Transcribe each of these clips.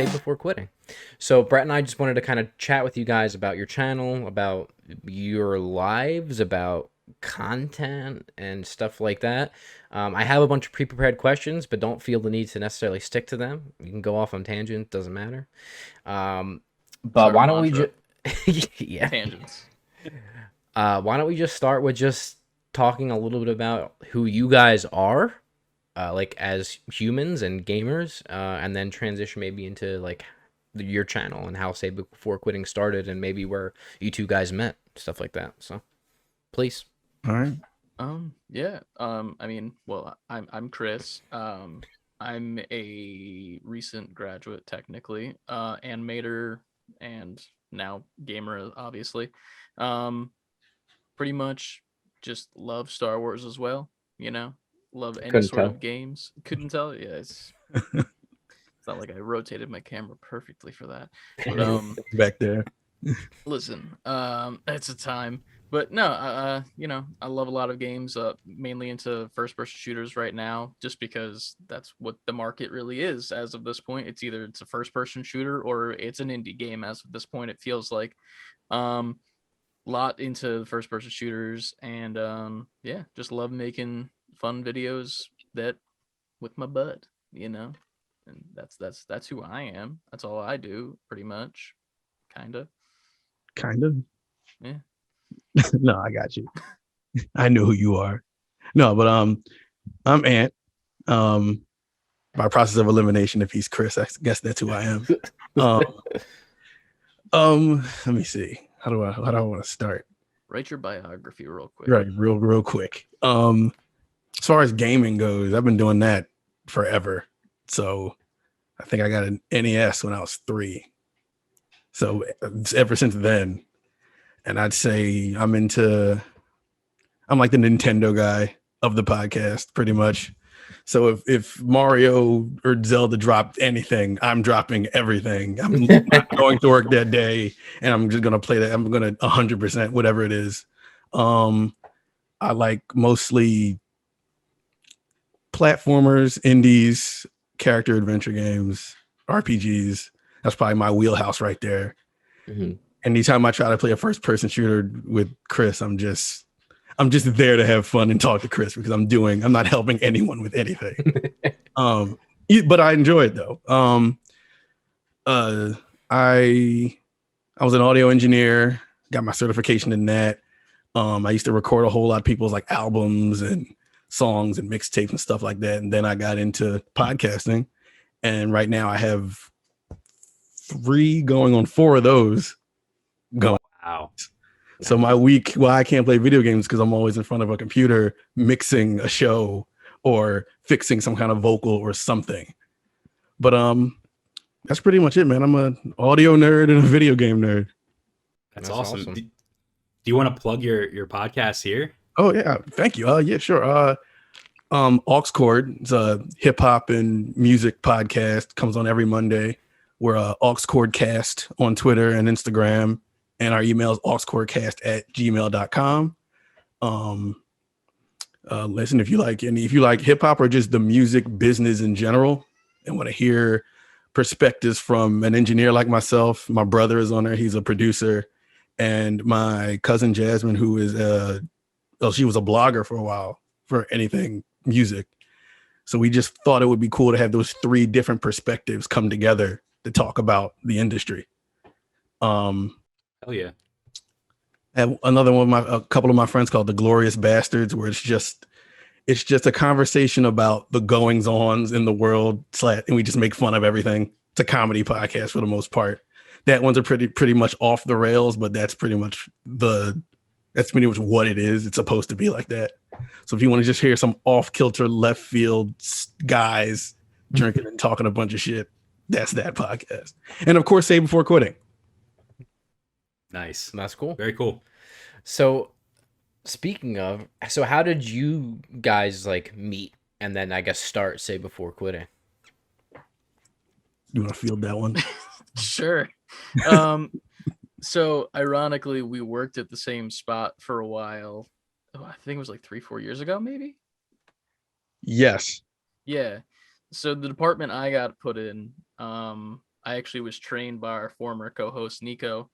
Say Before Quitting. So Brett and I just wanted to kind of chat with you guys about your channel, about your lives, about content and stuff like that. I have a bunch of pre-prepared questions, but don't feel the need to necessarily stick to them. You can go off on tangent, doesn't matter. Um, but Start a why don't we mantra. just yeah? Tangents. Why don't we just start with just talking a little bit about who you guys are, like as humans and gamers, and then transition maybe into like your channel and how Say Before Quitting started, and maybe where you two guys met, stuff like that. So please. All right. Yeah. I mean, well, I'm Chris. I'm a recent graduate, technically, animator and now gamer, obviously. Um, Pretty much just love Star Wars as well. You know, love any Couldn't sort tell. of games. Couldn't tell. Yeah, it's not like I rotated my camera perfectly for that. But Back there. listen, it's a time. But no, I love a lot of games, mainly into first person shooters right now, just because that's what the market really is as of this point. It's a first person shooter or it's an indie game as of this point, it feels like. Um, Lot into first person shooters and yeah, just love making fun videos that with my butt, you know. And that's who I am. That's all I do, pretty much. Kinda. Kind of. Yeah. No, I got you. I know who you are. No, but I'm Ant. Um, by process of elimination, if he's Chris, I guess that's who I am. Um, let me see. How do I want to start? Write your biography real quick. Right, real quick. As far as gaming goes, I've been doing that forever. So I think I got an NES when I was 3. So ever since then, and I'd say I'm like the Nintendo guy of the podcast, pretty much. So if Mario or Zelda dropped anything, I'm dropping everything. I'm not going to work that day, and I'm just gonna play that. I'm gonna 100% whatever it is. I like mostly platformers, indies, character adventure games, RPGs. That's probably my wheelhouse right there. Mhm. Anytime I try to play a first person shooter with Chris, I'm just there to have fun and talk to Chris because I'm not helping anyone with anything. But I enjoy it though. Uh, I I was an audio engineer, got my certification in that. I used to record a whole lot of people's like albums and songs and mixtapes and stuff like that. And then I got into podcasting, and right now I have 3 going on 4 of those going. Wow. So my week, well, I can't play video games because I'm always in front of a computer mixing a show or fixing some kind of vocal or something. But that's pretty much it, man. I'm an audio nerd and a video game nerd. That's That's awesome. awesome. Do you want to plug your podcast here? Oh yeah, thank you. Yeah, sure. Aux Chord, it's a hip hop and music podcast, comes on every Monday. We're Aux Chord Cast on Twitter and Instagram, and our email is auxchordcast@gmail.com. Listen, if you like hip hop or just the music business in general, and want to hear perspectives from an engineer like myself, my brother is on there. He's a producer, and my cousin Jasmine, who is she was a blogger for a while for anything music. So we just thought it would be cool to have those 3 different perspectives come together to talk about the industry. Hell yeah. And another one of a couple of my friends called the Glorious Bastards, where it's just a conversation about the goings ons in the world, and we just make fun of everything. It's a comedy podcast for the most part. That one's a pretty much off the rails, but that's pretty much what it is. It's supposed to be like that. So if you want to just hear some off kilter left field guys drinking and talking a bunch of shit, that's that podcast. And of course, Say Before Quitting. Nice. That's cool. Very cool. So speaking of, so how did you guys like meet and then I guess start Say Before Quitting? You want to field that one? Sure. So ironically, we worked at the same spot for a while. Oh, I think it was like 3-4 years ago, maybe. Yes. Yeah. So the department I got put in, I actually was trained by our former co-host Nico,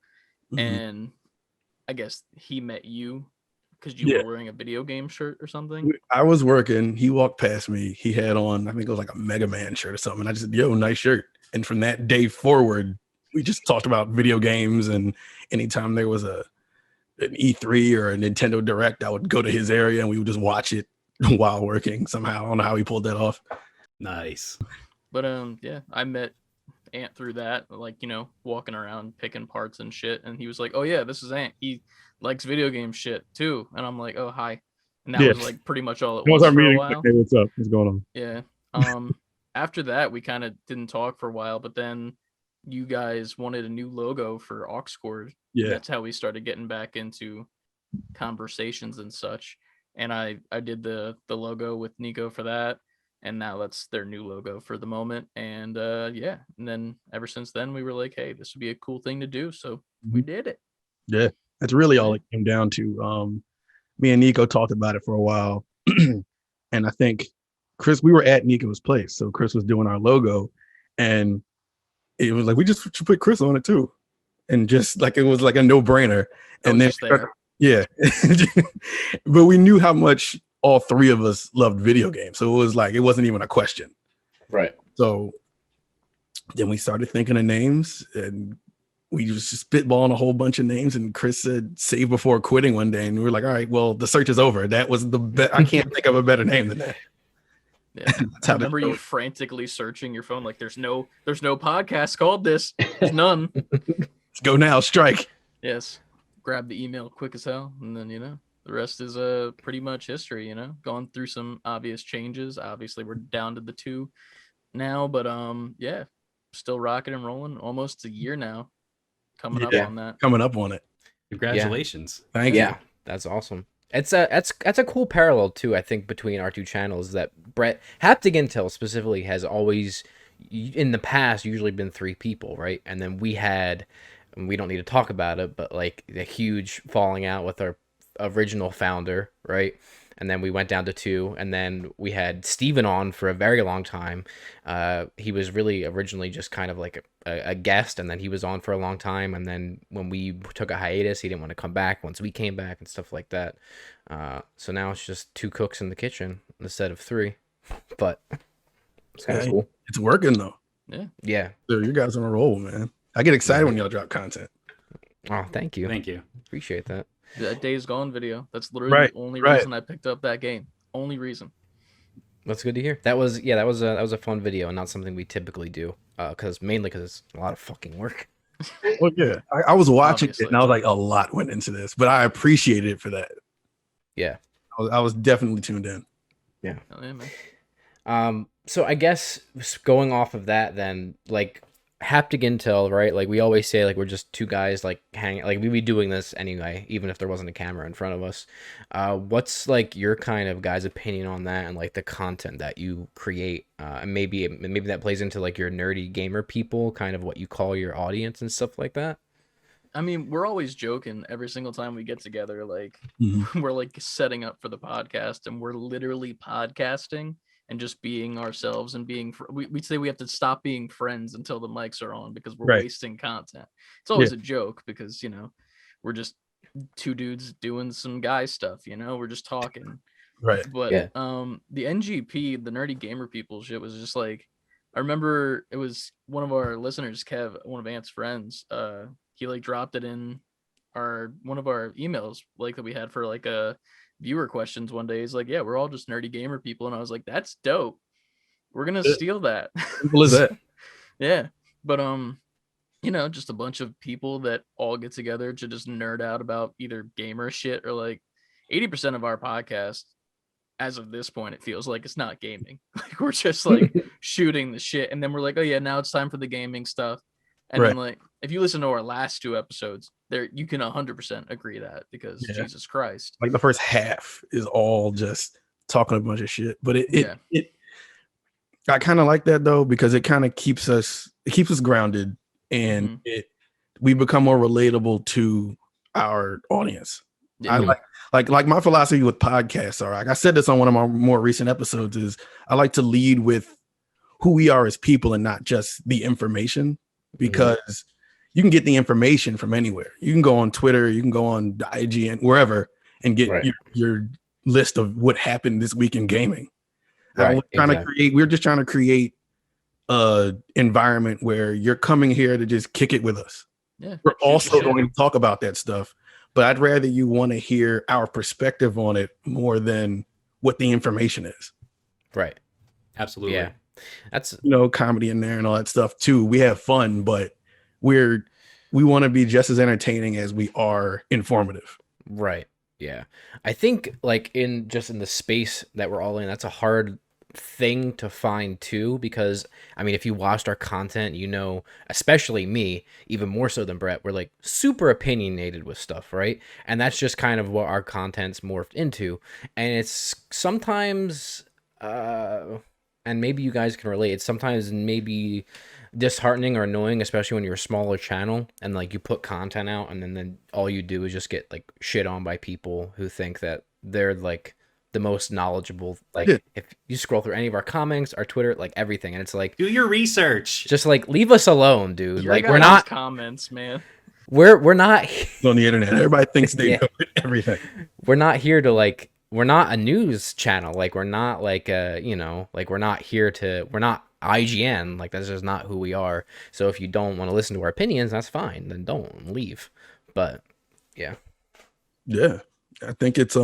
Mhm. and I guess he met you because you Yeah. were wearing a video game shirt or something. I was working. He walked past me. He had on, I think it was like a Mega Man shirt or something. And I just said, "Yo, nice shirt." And from that day forward, we just talked about video games. And anytime there was an E3 or a Nintendo Direct, I would go to his area and we would just watch it while working somehow. I don't know how he pulled that off. Nice. But yeah, I met Ant through that, like, you know, walking around picking parts and shit, and he was like, "Oh yeah, this is Ant. He likes video game shit too." And I'm like, "Oh hi," and that Yeah. was like pretty much all it It was was our for a meeting. while. Hey, what's up? What's going on? Yeah. After that, we kind of didn't talk for a while, but then you guys wanted a new logo for Auxcord. Yeah. That's how we started getting back into conversations and such. And I did the logo with Nico for that, and now that's their new logo for the moment. And yeah, and then ever since then we were like, hey, this would be a cool thing to do, so we did it. Yeah. That's really all Yeah. it came down to. Me and Nico talked about it for a while. And I think Chris, we were at Nico's place. So Chris was doing our logo, and it was like, we just should put Chris on it too. And just like, it was like a no brainer. I And was then, just there. yeah. But we knew how much all three of us loved video games. So it was like, it wasn't even a question. Right. So then we started thinking of names, and we was just spitballing a whole bunch of names. And Chris said "Save Before Quitting" one day, and we were like, "All right, well, the search is over." That was the best. I can't think of a better name than that. Yeah. I remember you frantically searching your phone like, there's no podcast called this. There's none. Let's go now, strike. Yes. Grab the email quick as hell, and then, you know, the rest is pretty much history, you know. Gone through some obvious changes. Obviously, we're down to the 2 now, but yeah, still rocking and rolling. Almost a year now. Coming up on that. Coming up on it. Congratulations. Thank you. Yeah, that's awesome. It's a cool parallel too, I think, between our two channels. That Brett Haptic Intel specifically has always, in the past, usually been 3 people, right? And then we had, and we don't need to talk about it, but like a huge falling out with our original founder, right? And then we went down to 2, and then we had Steven on for a very long time. He was really originally just kind of like a guest, and then he was on for a long time. And then when we took a hiatus, he didn't want to come back once we came back and stuff like that. So now it's just 2 cooks in the kitchen instead of 3. But it's kind of cool. It's working though. Yeah. So you guys on a roll, man. I get excited when y'all drop content. Oh, thank you. Thank you. Appreciate that. That Days Gone video. That's literally the only reason I picked up that game. Only reason. That's good to hear. That was a fun video and not something we typically do. Mainly because it's a lot of fucking work. Well, yeah. I was watching Obviously. it, and I was like, a lot went into this, but I appreciated it for that. Yeah. I was definitely tuned in. Yeah. Oh, yeah, man. So I guess going off of that, then, like, Haptic Intel, right? Like, we always say, like, we're just 2 guys, like, hanging, like, we'd be doing this anyway, even if there wasn't a camera in front of us. What's, like, your kind of guys' opinion on that, and, like, the content that you create? And maybe that plays into, like, your nerdy gamer people, kind of what you call your audience and stuff like that. I mean, we're always joking every single time we get together. Like, Mhm. we're like setting up for the podcast, and we're literally podcasting and just being ourselves and being. We say we have to stop being friends until the mics are on because we're Right. wasting content. It's always a joke because, you know, we're just 2 dudes doing some guy stuff. You know, we're just talking. Right. But Yeah. the NGP, the nerdy gamer people shit, was just like, I remember it was one of our listeners, Kev, one of Ant's friends. He like dropped it in one of our emails, like, that we had for like a viewer questions one day. He's like, "Yeah, we're all just nerdy gamer people," and I was like, "That's dope. We're gonna steal that." Simple as that. Yeah, but you know, just a bunch of people that all get together to just nerd out about either gamer shit or like 80% of our podcast, as of this point, it feels like it's not gaming. Like, we're just like shooting the shit, and then we're like, "Oh yeah, now it's time for the gaming stuff." And then, like, if you listen to our last 2 episodes, there you can 100% agree that, because Jesus Christ, Like, the first half is all just talking a bunch of shit, but I kind of like that though, because it kind of keeps us grounded, and we become more relatable to our audience. Yeah. I like my philosophy with podcasts are, like I said this on one of my more recent episodes, is I like to lead with who we are as people and not just the information. because you can get the information from anywhere. You can go on Twitter, you can go on IGN, wherever, and get your list of what happened this week in gaming. Right. We're just trying to create a environment where you're coming here to just kick it with us. Yeah. We're also going to talk about that stuff, but I'd rather you want to hear our perspective on it more than what the information is. Right. Absolutely. Yeah. That's comedy in there and all that stuff too. We have fun, but we want to be just as entertaining as we are informative. right. Yeah. I think like in the space that we're all in, that's a hard thing to find too, because I mean, if you watched our content, especially me, even more so than Brett, we're like super opinionated with stuff, right? And that's just kind of what our content's morphed into. And it's sometimes and maybe you guys can relate, it's sometimes maybe disheartening or annoying, especially when you're a smaller channel and like you put content out and then all you do is just get like shit on by people who think that they're like the most knowledgeable. Like if you scroll through any of our comments, our Twitter, like everything, and it's like, do your research. Just like leave us alone, dude. Yeah, like we're not comments, man. We're not on the internet. Everybody thinks they know everything. We're not here to we're not a news channel. Like we're not like we're not here to, we're not IGN. Like that's just not who we are. So if you don't want to listen to our opinions, that's fine. Then don't leave. But yeah. Yeah. I think it's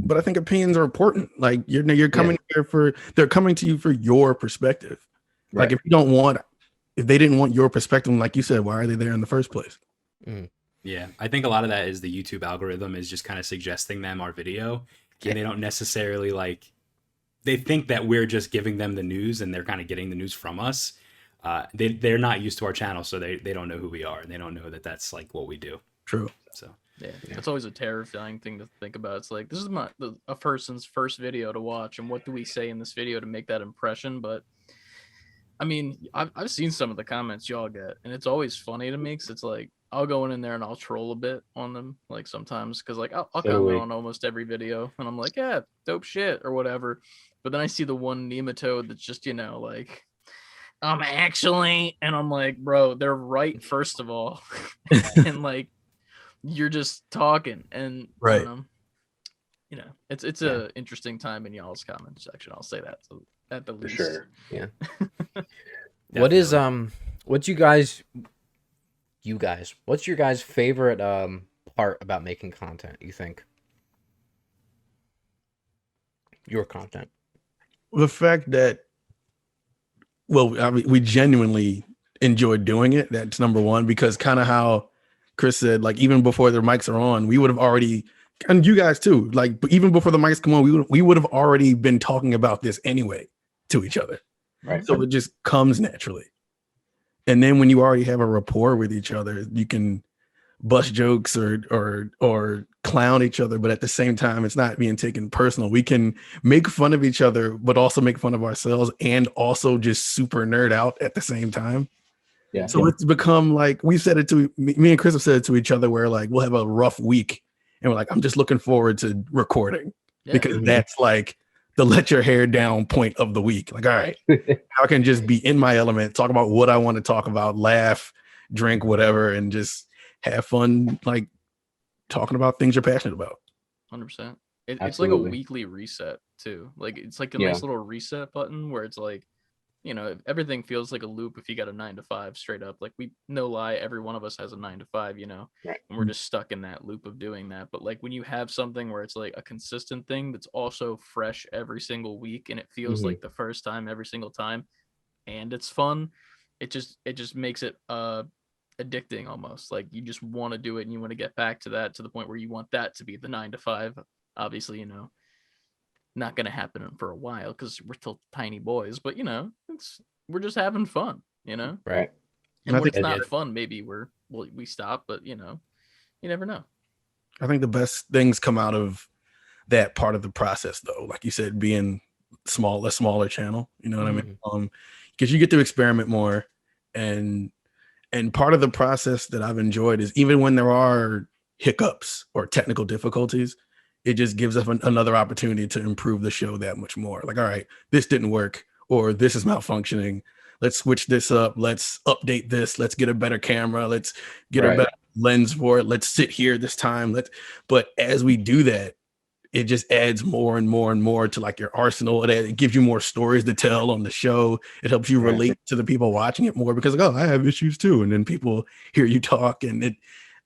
but I think opinions are important. Like you're coming here they're coming to you for your perspective. Like if they didn't want your perspective, like you said, why are they there in the first place? Yeah, I think a lot of that is the YouTube algorithm is just kind of suggesting them our video, and they don't necessarily they think that we're just giving them the news and they're kind of getting the news from us. They're not used to our channel, so they don't know who we are, and they don't know that that's like what we do. True. So yeah, it's always a terrifying thing to think about. It's like, this is a person's first video to watch, and what do we say in this video to make that impression? But I mean, I've seen some of the comments y'all get, and it's always funny to me, because it's like, I'll go in there and I'll troll a bit on them, like sometimes, because like I'll comment on almost every video, and I'm like, yeah, dope shit or whatever. But then I see the one nematode that's just, like, actually, and I'm like, bro, they're right, first of all. And like, you're just talking, and right. It's a interesting time in y'all's comment section. I'll say that, so at the least. Sure. Yeah. What's your guys' favorite part about making content, you think? Your content. The fact that, I mean, we genuinely enjoy doing it. That's number one, because kind of how Chris said, like, even before the mics are on, we would have already, and you guys too, like, even before the mics come on, we would have already been talking about this anyway to each other. Right. So it just comes naturally. And then when you already have a rapport with each other, you can bust jokes or clown each other, but at the same time, it's not being taken personal. We can make fun of each other, but also make fun of ourselves, and also just super nerd out at the same time. Yeah. So it's become like, we've said it to me and Chris have said it to each other, where like we'll have a rough week and we're like, I'm just looking forward to recording, because that's like the let your hair down point of the week. Like, all right, I can just be in my element, talk about what I want to talk about, laugh, drink, whatever, and just have fun, like talking about things you're passionate about. 100%. It's like a weekly reset too. Like, it's like a nice little reset button where it's like, everything feels like a loop if you got a 9 to 5 straight up. Like, we, no lie, every one of us has a 9 to 5, and we're just stuck in that loop of doing that. But like, when you have something where it's like a consistent thing that's also fresh every single week, and it feels like the first time every single time, and it's fun, it just makes it addicting almost. Like, you just want to do it, and you want to get back to that, to the point where you want that to be the 9 to 5. Obviously, not going to happen for a while, because we're still tiny boys, but we're just having fun, right. And when it's not fun, maybe we stop, but you never know. I think the best things come out of that part of the process, though, like you said, being a smaller channel, you know what I mean? Because you get to experiment more, and part of the process that I've enjoyed is, even when there are hiccups or technical difficulties, it just gives us another opportunity to improve the show that much more. Like, all right, this didn't work, or this is malfunctioning, let's switch this up, let's update this, let's get a better camera, let's get a Right. better lens for it, let's sit here this time. But as we do that, it just adds more and more and more to like your arsenal. It gives you more stories to tell on the show. It helps you Right. relate to the people watching it more because like, oh, I have issues too. And then people hear you talk, and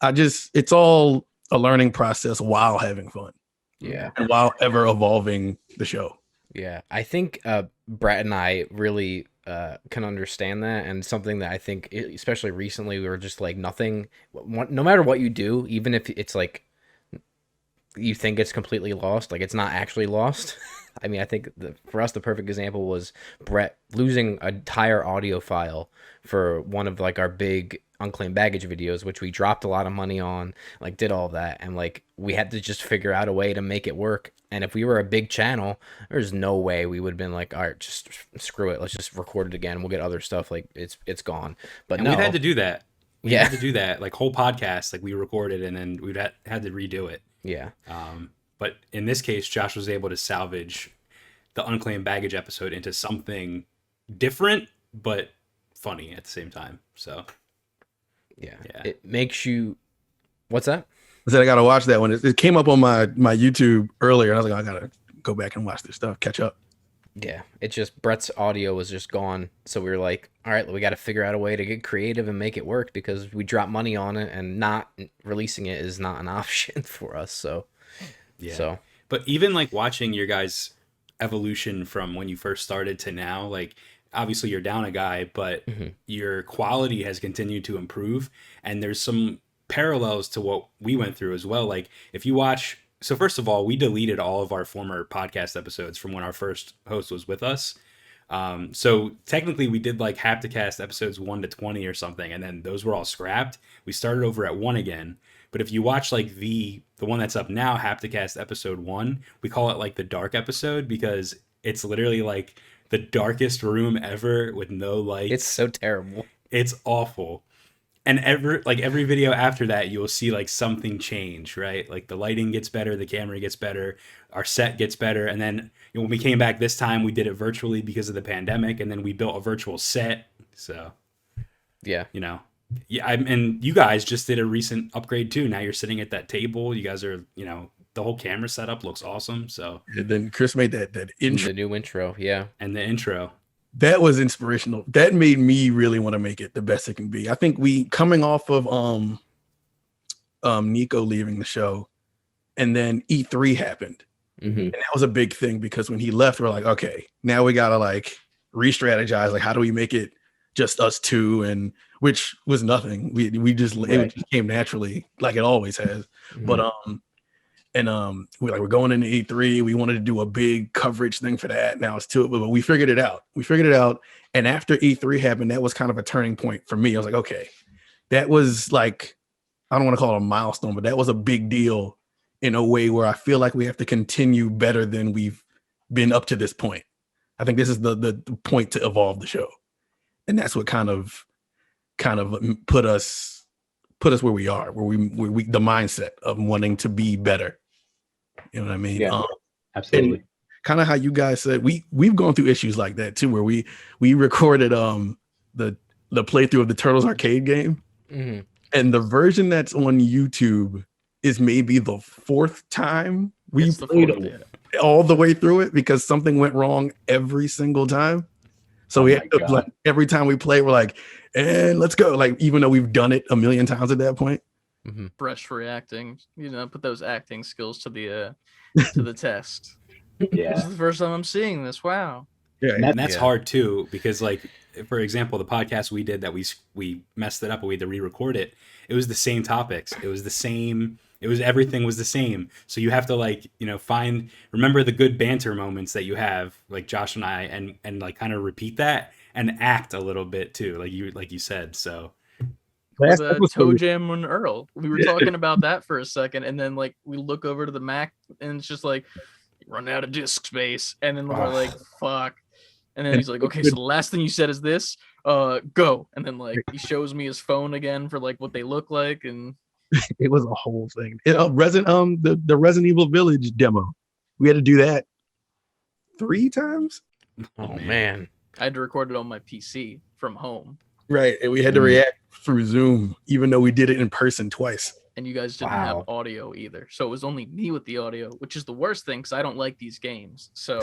it's all a learning process while having fun. Yeah. And while ever evolving the show. Yeah. I think Brett and I really can understand that, and something that I think, especially recently, we were just like nothing, no matter what you do, even if it's like you think it's completely lost, like it's not actually lost. I mean, I think for us, the perfect example was Brett losing an entire audio file for one of like our big unclaimed baggage videos, which we dropped a lot of money on, like did all of that. And like, we had to just figure out a way to make it work. And if we were a big channel, there's no way we would have been like, all right, just screw it. Let's just record it again. We'll get other stuff. Like it's gone. But And no, we've had to do that. We Yeah. had to do that. Like whole podcast, like we recorded and then we'd had to redo it. yeah. But in this case, Josh was able to salvage the unclaimed baggage episode into something different, but funny at the same time. So Yeah. Yeah. It makes you, what's that? I said I gotta watch that one. It came up on my YouTube earlier, and I was like, I gotta go back and watch this stuff, catch up. Yeah, it's just Brett's audio was just gone, so we were like, all right, we got to figure out a way to get creative and make it work, because we dropped money on it, and not releasing it is not an option for us. So yeah. so But even like watching your guys' evolution from when you first started to now, like obviously you're down a guy, but your quality has continued to improve. And there's some parallels to what we went through as well. Like if you watch, so first of all, we deleted all of our former podcast episodes from when our first host was with us. So technically we did like Hapticast episodes 1 to 20 or something, and then those were all scrapped. We started over at 1 again. But if you watch like the one that's up now, Hapticast episode 1, we call it like the dark episode, because it's literally like the darkest room ever with no lights. it's so terrible. It's awful. And every video after that, you'll see like something change, right? Like the lighting gets better, the camera gets better, our set gets better. And then when we came back this time, we did it virtually because of the pandemic, and then we built a virtual set. So, Yeah, yeah, and you guys just did a recent upgrade too. Now you're sitting at that table. You guys are, the whole camera setup looks awesome. So, And then Chris made that intro. the new intro. Yeah, and the intro. That was inspirational. That made me really want to make it the best it can be. I think we coming off of Nico leaving the show, and then E3 happened. And that was a big thing, because when he left, we're like, okay, now we gotta like re-strategize. Like, how do we make it just us two? And which was nothing. We just it just came naturally, like it always has. But we're going into E3. We wanted to do a big coverage thing for that. Now it's two, but we figured it out. And after E3 happened, that was kind of a turning point for me. I was like, okay, that was like, I don't want to call it a milestone, but that was a big deal in a way where I feel like we have to continue better than we've been up to this point. I think this is the point to evolve the show. And that's what kind of put us where we are, where we the mindset of wanting to be better. You know what I mean? Yeah, absolutely. Kind of how you guys said, we've gone through issues like that too, where we recorded the playthrough of the Turtles arcade game, and the version that's on YouTube is maybe the 4th time we played all the way through it, because something went wrong every single time. So we had to, like, every time we play, we're like, and let's go. Like, even though we've done it a million times at that point. Fresh for acting, put those acting skills to the test. Yeah. This is the first time I'm seeing this. Wow. Yeah. And that's hard too, because like, for example, the podcast we did that we messed it up, but we had to re-record it. It was the same topics. It was the same. Everything was the same. So you have to like, remember the good banter moments that you have, like Josh and I, and like kind of repeat that and act a little bit too, like you said. So The Toe Jam and Earl. We were talking about that for a second, and then like we look over to the Mac, and it's just like run out of disk space, and then we're like, fuck. And then he's like, okay, so the last thing you said is this, go. And then like he shows me his phone again for like what they look like, and it was a whole thing. The Resident Evil Village demo, we had to do that 3 times. Oh man. I had to record it on my PC from home, Right. And we had to react through Zoom, even though we did it in person twice. and you guys didn't have audio either. So it was only me with the audio, which is the worst thing because I don't like these games. So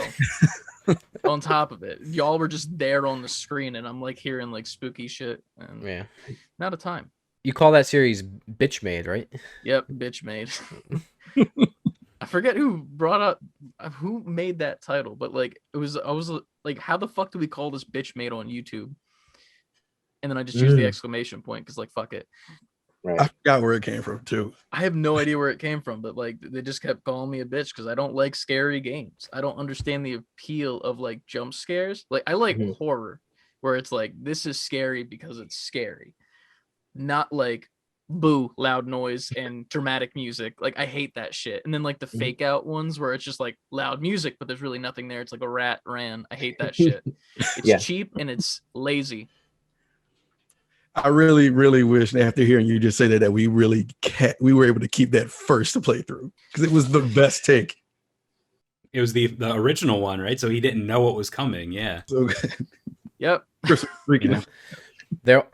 on top of it, y'all were just there on the screen, and I'm like hearing like spooky shit, and Yeah. not a time. You call that series Bitch Made, right? Yep, bitch made. I forget who made that title, but like I was like, how the fuck do we call this bitch made on YouTube? And then I just used the exclamation point because like fuck it. Right. I forgot where it came from too. I have no idea where it came from, but like they just kept calling me a bitch because I don't like scary games. I don't understand the appeal of like jump scares. Like I like horror, where it's like this is scary because it's scary, not like boo, loud noise and dramatic music. Like I hate that shit. And then like the fake out ones where it's just like loud music but there's really nothing there. It's like a rat ran. I hate that shit. It's cheap and it's lazy. I really, really wish after hearing you just say that we were able to keep that first playthrough because it was the best take. It was the original one, right? So he didn't know what was coming. Yeah. So good. Yep.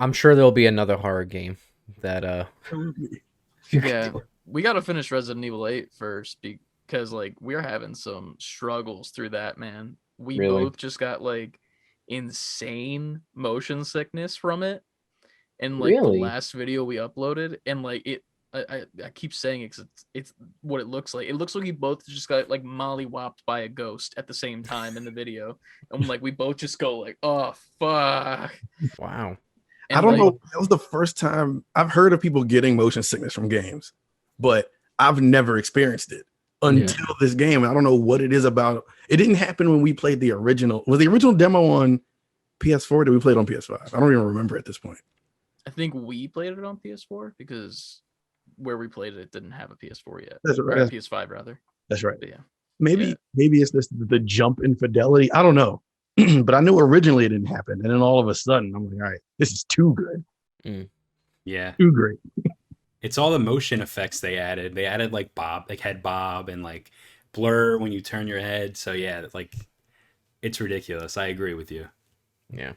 I'm sure there'll be another horror game that yeah, we got to finish Resident Evil 8 first because like we're having some struggles through that, man. We both just got like insane motion sickness from it. And like the last video we uploaded, and like I keep saying it's what it looks like. It looks like we both just got like mollywopped by a ghost at the same time in the video, and like we both just go like, oh fuck, wow. And I don't know. That was the first time I've heard of people getting motion sickness from games, but I've never experienced it until this game. I don't know what it is about. It didn't happen when we played the original. Was the original demo on PS4? Or did we play it on PS5? I don't even remember at this point. I think we played it on PS4 because where we played it, it didn't have a PS4 yet. That's right. Or a PS5 rather. That's right. But yeah. Maybe it's this the jump in fidelity. I don't know. But I knew originally it didn't happen. And then all of a sudden I'm like, all right, this is too good. Yeah. Too great. It's all the motion effects they added. They added like head bob and like blur when you turn your head. So yeah, like it's ridiculous. I agree with you. Yeah.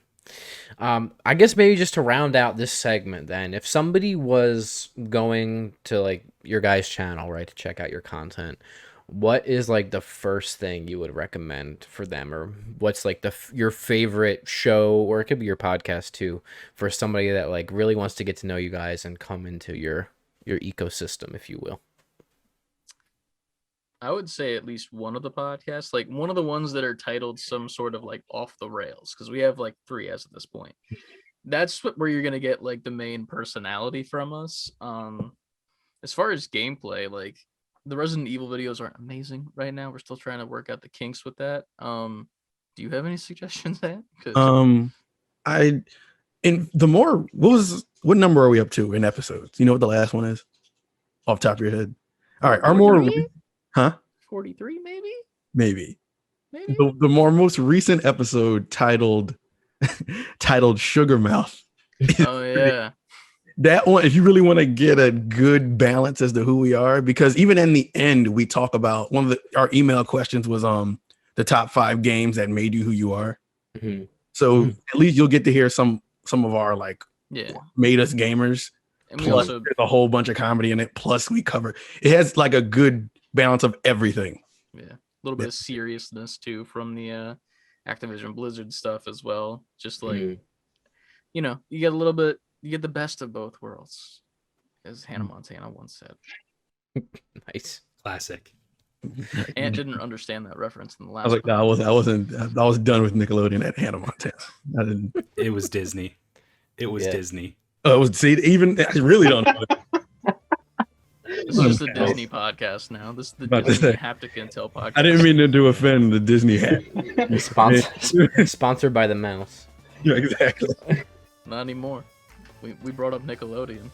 I guess maybe just to round out this segment then, if somebody was going to like your guys' channel, right, to check out your content, what is like the first thing you would recommend for them, or what's like your favorite show, or it could be your podcast too, for somebody that like really wants to get to know you guys and come into your ecosystem, if you will? I would say at least one of the podcasts, like one of the ones that are titled some sort of like off the rails, because we have like 3 as of this point. That's where you're gonna get like the main personality from us. As far as gameplay, like the Resident Evil videos aren't amazing right now. We're still trying to work out the kinks with that. Do you have any suggestions there? What number are we up to in episodes? You know what the last one is? Off the top of your head. All right, our more 43 maybe the most recent episode titled Sugar Mouth. Oh yeah. That one, if you really want to get a good balance as to who we are, because even in the end we talk about our email questions was the top 5 games that made you who you are. So at least you'll get to hear some of our like made us gamers. And plus there's a whole bunch of comedy in it, plus we cover it has like a good balance of everything. Yeah, a little bit of seriousness too from the Activision Blizzard stuff as well. Just like you know, you get the best of both worlds, as Hannah Montana once said. Nice. Classic. Ant didn't understand that reference in the last. I was like, no, I was done with Nickelodeon at Hannah Montana. I didn't. It was Disney. It was Disney. Oh, it was I really don't know. This is just a Disney podcast now. This is the Disney Haptic Intel podcast. I didn't mean to offend the Disney hat. Sponsored by the mouse. Yeah, exactly. Not anymore. We brought up Nickelodeon.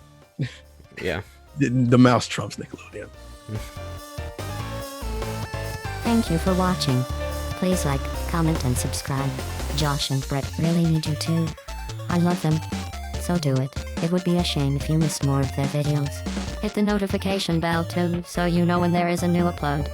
Yeah. The mouse trumps Nickelodeon. Thank you for watching. Please like, comment, and subscribe. Josh and Brett really need you too. I love them. So do it. It would be a shame if you missed more of their videos. Hit the notification bell too, so you know when there is a new upload.